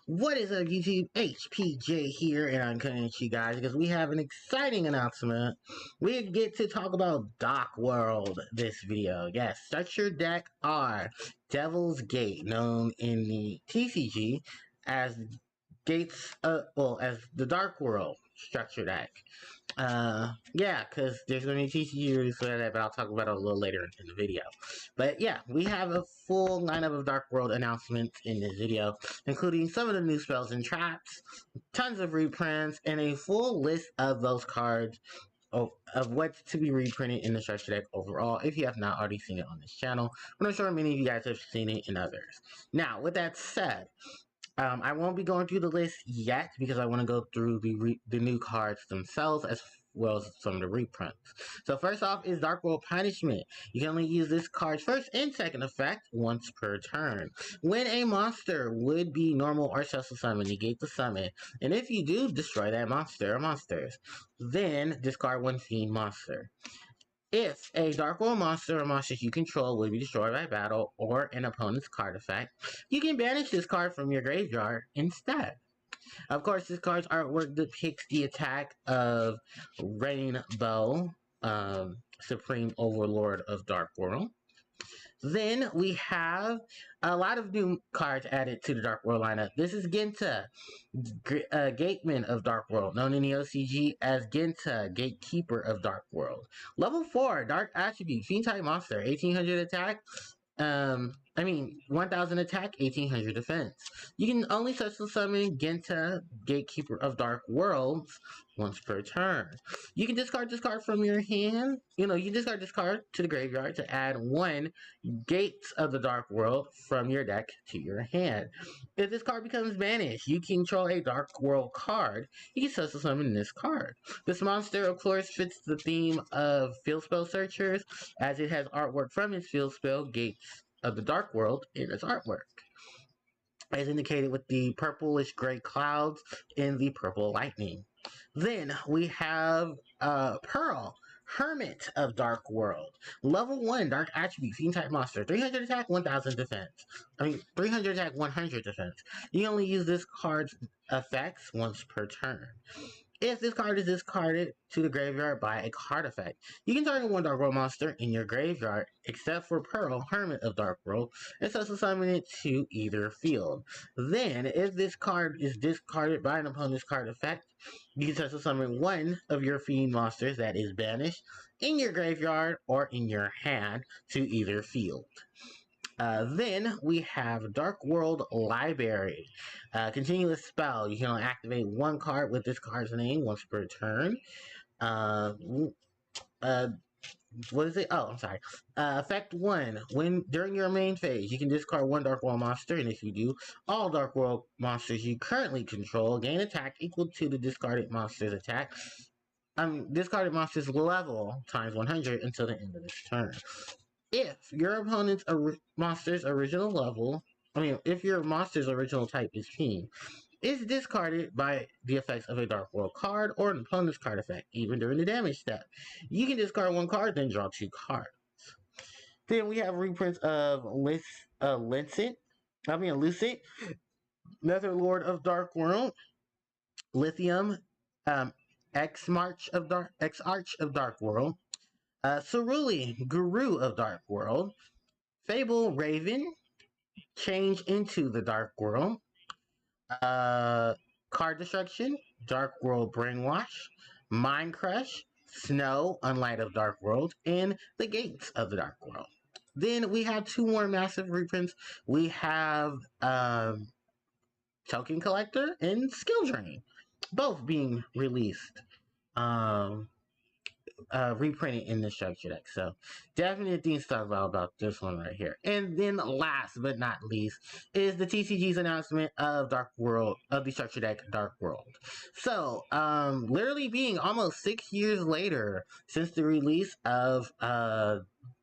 What is up, YouTube? HPJ here, and I'm coming at you guys because we have an exciting announcement. We get to talk about Dar World this video. Yes, Structure Deck R, Devil's Gate, known in the TCG as as the Dar World structure deck. Yeah, because there's going to be TCG release for that, but I'll talk about it a little later in the video. But yeah, we have a full lineup of Dar World announcements in this video, including some of the new spells and traps, tons of reprints, and a full list of those cards of what's to be reprinted in the structure deck overall, if you have not already seen it on this channel. But I'm sure many of you guys have seen it in others. Now, with that said, I won't be going through the list yet because I want to go through the new cards themselves as well as some of the reprints. So first off is Dar World Punishment. You can only use this card's first and second effect once per turn. When a monster would be normal or special summon, negate the summon. And if you do destroy that monster or monsters, then discard one fiend monster. If a Dar World monster or monsters you control will be destroyed by battle or an opponent's card effect, you can banish this card from your graveyard instead. Of course, this card's artwork depicts the attack of Rainbow, Supreme Overlord of Dar World. Then we have a lot of new cards added to the Dar World lineup. This is Genta, Gateman of Dar World, known in the OCG as Genta, Gatekeeper of Dar World. Level 4, Dark Attribute, Fiend type monster, 1800 attack, 1000 attack, 1800 defense. You can only special summon Genta, Gatekeeper of Dar Worlds, once per turn. You can discard this card from your hand. You can discard this card to the graveyard to add one Gates of the Dar World from your deck to your hand. If this card becomes banished, you control a Dar World card. You can special summon this card. This monster, of course, fits the theme of Field Spell Searchers, as it has artwork from its field spell, Gates of the Dar World, in its artwork, as indicated with the purplish gray clouds and the purple lightning. Then we have Pearl, Hermit of Dar World. Level 1, Dark Attribute, Fiend type monster. 300 attack, 1000 defense. 300 attack, 100 defense. You only use this card's effects once per turn. If this card is discarded to the graveyard by a card effect, you can target one Dar World monster in your graveyard, except for Pearl, Hermit of Dar World, and special summon it to either field. Then, if this card is discarded by an opponent's card effect, you can special summon one of your fiend monsters that is banished in your graveyard or in your hand to either field. Then we have Dar World Library. Continuous spell. You can only activate one card with this card's name once per turn. What is it? Oh, I'm sorry. Effect 1. During your main phase, you can discard one Dar World monster, and if you do, all Dar World monsters you currently control gain attack equal to the discarded monster's attack. Discarded monster's level times 100 until the end of this turn. If your opponent's monster's original level, if your monster's original type is fiend, is discarded by the effects of a Dar World card or an opponent's card effect, even during the damage step. You can discard one card, then draw two cards. Then we have reprints of Lucent, Netherlord of Dar World, Lithium, X-Arch of Dar World, Ceruli, Guru of Dar World, Fable Raven, Change into the Dar World, Card Destruction, Dar World Brainwash, Mind Crush, Snow, Unlight of Dar World, and the Gates of the Dar World. Then we have two more massive reprints. We have Token Collector and Skill Drain, both being released. Reprinted in the structure deck. So definitely things to talk about this one right here. And then last but not least is the TCG's announcement of Dar World, of the structure deck Dar World. So literally being almost 6 years later since the release of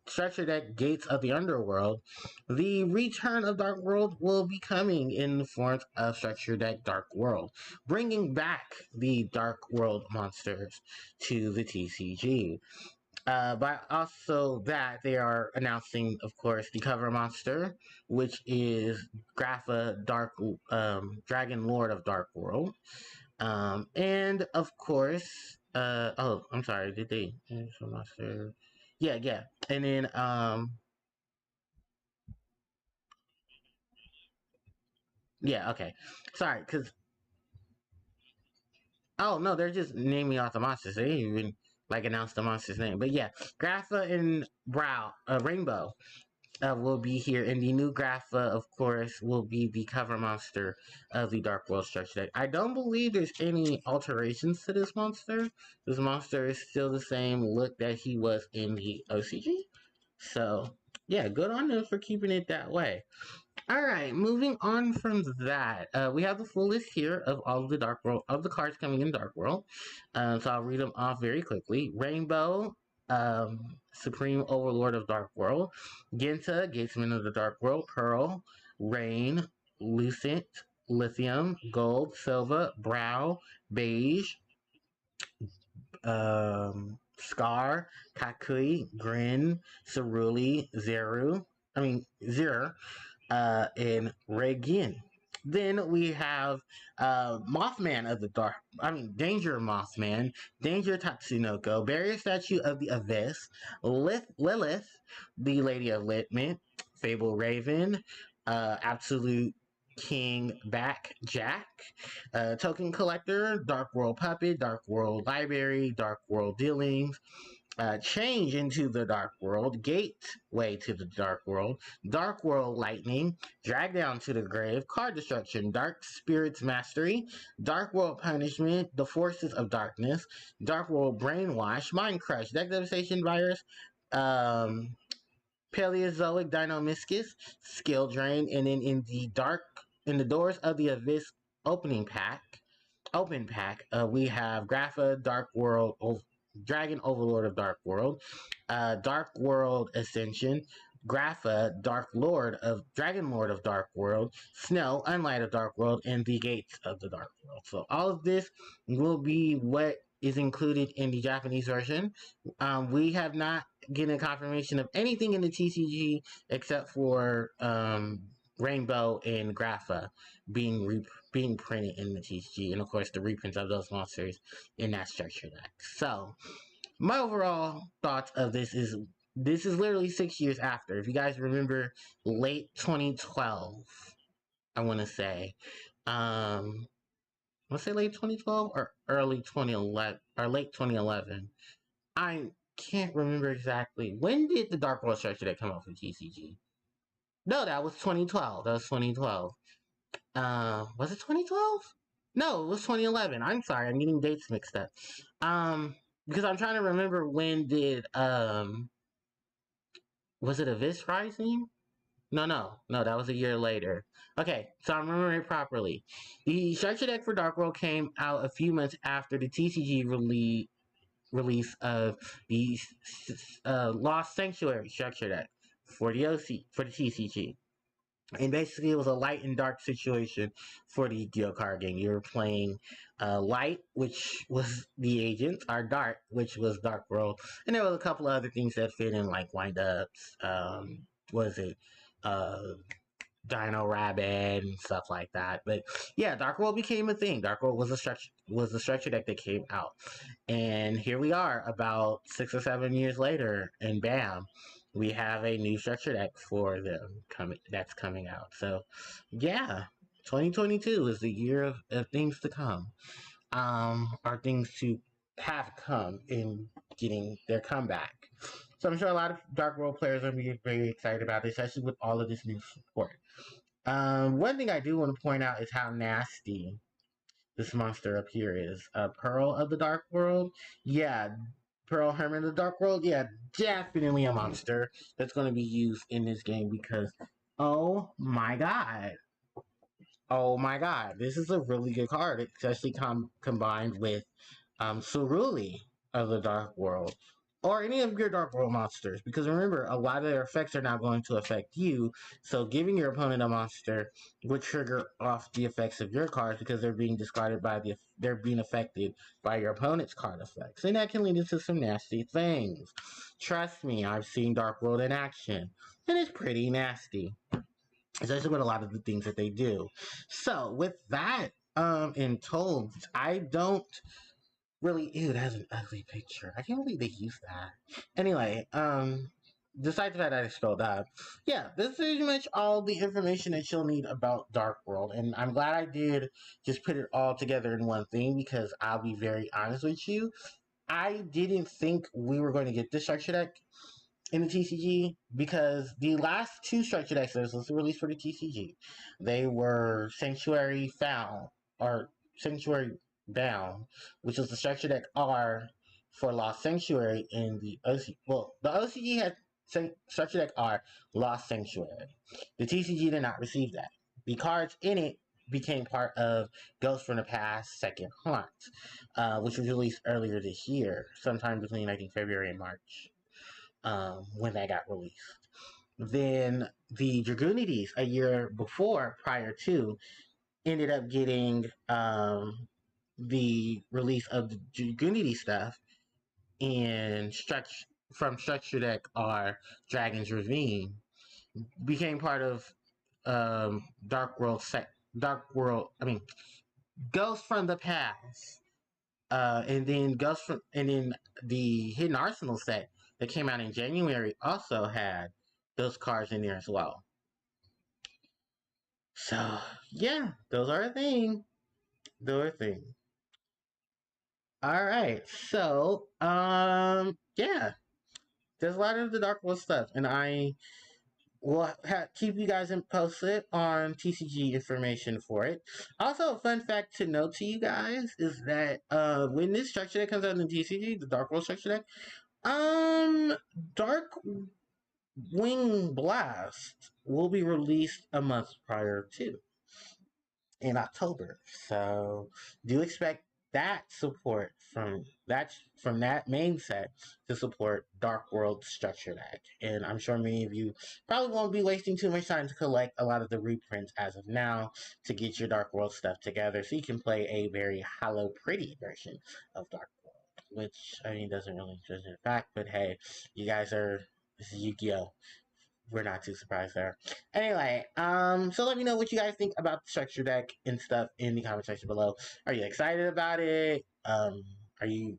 structure deck Gates of the Underworld, the return of Dar World will be coming in the form of structure deck Dar World, bringing back the Dar World monsters to the TCG. But also that they are announcing, of course, the cover monster, which is Grapha Dark Dragon Lord of Dark World. And of course, oh, I'm sorry, did they monster? Yeah, yeah. And then yeah, okay. Sorry, cause oh no, they're just naming off the monsters. They didn't even like announce the monster's name. But yeah, Grapha and Rainbow will be here, and the new Grapha, of course, will be the cover monster of the Dark World structure deck. I don't believe there's any alterations to this monster. This monster is still the same look that he was in the OCG. So yeah, good on them for keeping it that way. All right, moving on from that, we have the full list here of all of the Dark World of the cards coming in Dark World. So I'll read them off very quickly. Rainbow, Supreme Overlord of Dark World. Genta, Gatesman of the Dark World. Pearl, Rain, Lucent, Lithium, Gold, Silva, Brow, Beige, Scar, Kakui, Grin, Ceruli, Zeru. I mean Zero, in Regin. Then we have Mothman of the Dark. I mean, Danger Mothman, Danger Tatsunoko, Barrier Statue of the Abyss, Lilith, the Lady of Litment, Fable Raven, Absolute King Back Jack, Token Collector, Dark World Puppet, Dark World Library, Dark World Dealings, change into the Dark World, gateway to the Dark World, Dark World Lightning, drag down to the grave, card destruction, Dark Spirits Mastery, Dark World Punishment, the Forces of Darkness, Dark World Brainwash, Mind Crush, Deck Devastation Virus, um, Paleozoic Dinomischus, Skill Drain, and then in the Doors of the Abyss opening pack, open pack, we have Grapha, Dark World, Dragon Overlord of Dark World, Dark World Ascension, Grapha, Dark Lord of Dragon Lord of Dark World, Snow, Unlight of Dark World, and the Gates of the Dark World. So all of this will be what is included in the Japanese version. We have not getting confirmation of anything in the TCG except for Rainbow and Grapha being printed in the TCG, and of course the reprints of those monsters in that structure deck. So my overall thoughts of this is literally 6 years after. If you guys remember, late 2012, I want to say, let's say late 2012 or early 2011 or late 2011. I can't remember exactly. When did the Dark World structure that come out for TCG? No, that was 2012. That was 2012. Was it 2012? No, it was 2011. I'm sorry, I'm getting dates mixed up. Because I'm trying to remember when did was it Abyss Rising? No, that was a year later. Okay, so I'm remembering it properly. The structure deck for Dark World came out a few months after the TCG release of the Lost Sanctuary structure deck for the TCG. And basically, it was a light and dark situation for the Yu-Gi-Oh card game. You were playing light, which was the agent, or dark, which was Dark World, and there was a couple of other things that fit in, like wind-ups. Was it uh, Dino Rabbit and stuff like that? But yeah, Dark World became a thing. Dark World was a structure deck that came out, and here we are, about 6 or 7 years later, and bam, we have a new structure deck for them that's coming out. So yeah, 2022 is the year of things to come. Are things to have come in getting their comeback. So I'm sure a lot of Dark World players are going to be very excited about this, especially with all of this new support. One thing I do want to point out is how nasty this monster up here is. Pearl of the Dark World. Yeah, Pearl Hermit of the Dark World. Yeah, definitely a monster that's going to be used in this game because, oh my god. Oh my god. This is a really good card, especially combined with Ceruli of the Dark World. or any of your Dark World monsters. Because remember, a lot of their effects are not going to affect you. So giving your opponent a monster would trigger off the effects of your cards because they're being discarded by they're being affected by your opponent's card effects, and that can lead into some nasty things. Trust me, I've seen Dark World in action, and it's pretty nasty, especially with a lot of the things that they do. So with that in told, I don't really, ew, that has an ugly picture. I can't believe they used that. Anyway, besides the fact that I scrolled up, yeah, this is pretty much all the information that you'll need about Dark World, and I'm glad I did just put it all together in one thing because I'll be very honest with you. I didn't think we were going to get this structure deck in the TCG because the last two structure decks that was released for the TCG, they were Sanctuary Found or Sanctuary Bound, which was the structure deck R for Lost Sanctuary in the OC. Well, the OCG had structure deck R Lost Sanctuary. The TCG did not receive that. The cards in it became part of Ghost from the Past Second Haunt, which was released earlier this year, sometime between I think February and March, when that got released. Then the Dragonides a year before, prior to, ended up getting the release of the Dragonity stuff in from Structure Deck or Dragon's Ravine, became part of Dark World Dark World. I mean, Ghost from the Past, and then the Hidden Arsenal set that came out in January also had those cards in there as well. So yeah, those are a thing. Those are a thing. All right, so yeah, there's a lot of the Dark World stuff, and I will keep you guys posted on TCG information for it. Also, a fun fact to note to you guys is that when this structure deck comes out in TCG, the Dark World structure deck, Dark Wing Blast will be released a month prior to, in October. So do expect that support from that main set to support Dark World structure deck. And I'm sure many of you probably won't be wasting too much time to collect a lot of the reprints as of now to get your Dark World stuff together so you can play a very hollow, pretty version of Dark World. Which, I mean, doesn't really judge the fact, but hey, you guys are, this is Yu-Gi-Oh! We're not too surprised there. Anyway, so let me know what you guys think about the structure deck and stuff in the comment section below. Are you excited about it? Are you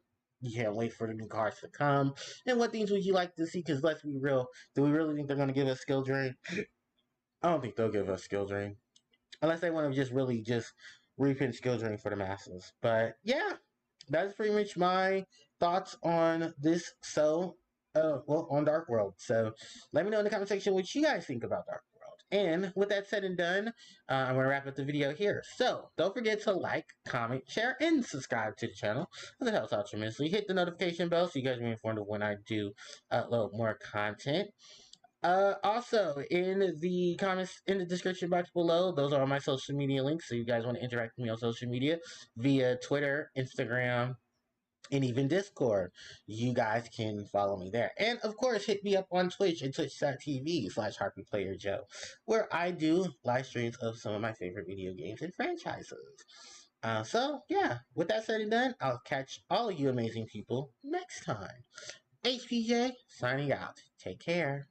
can't wait for the new cards to come? And what things would you like to see? Because let's be real, do we really think they're going to give us skill drain? I don't think they'll give us skill drain unless they want to just really just reprint skill drain for the masses. But yeah, that's pretty much my thoughts on this. So, well, on Dark World. So, let me know in the comment section what you guys think about Dark World. And with that said and done, I'm going to wrap up the video here. So, don't forget to like, comment, share, and subscribe to the channel. That helps out tremendously. Hit the notification bell so you guys will be informed of when I do upload more content. Also, in the comments in the description box below, those are all my social media links. So you guys want to interact with me on social media via Twitter, Instagram, and even Discord, you guys can follow me there. And of course, hit me up on Twitch at twitch.tv/HarpiePlayerJoe, where I do live streams of some of my favorite video games and franchises. So, yeah, with that said and done, I'll catch all of you amazing people next time. HPJ signing out. Take care.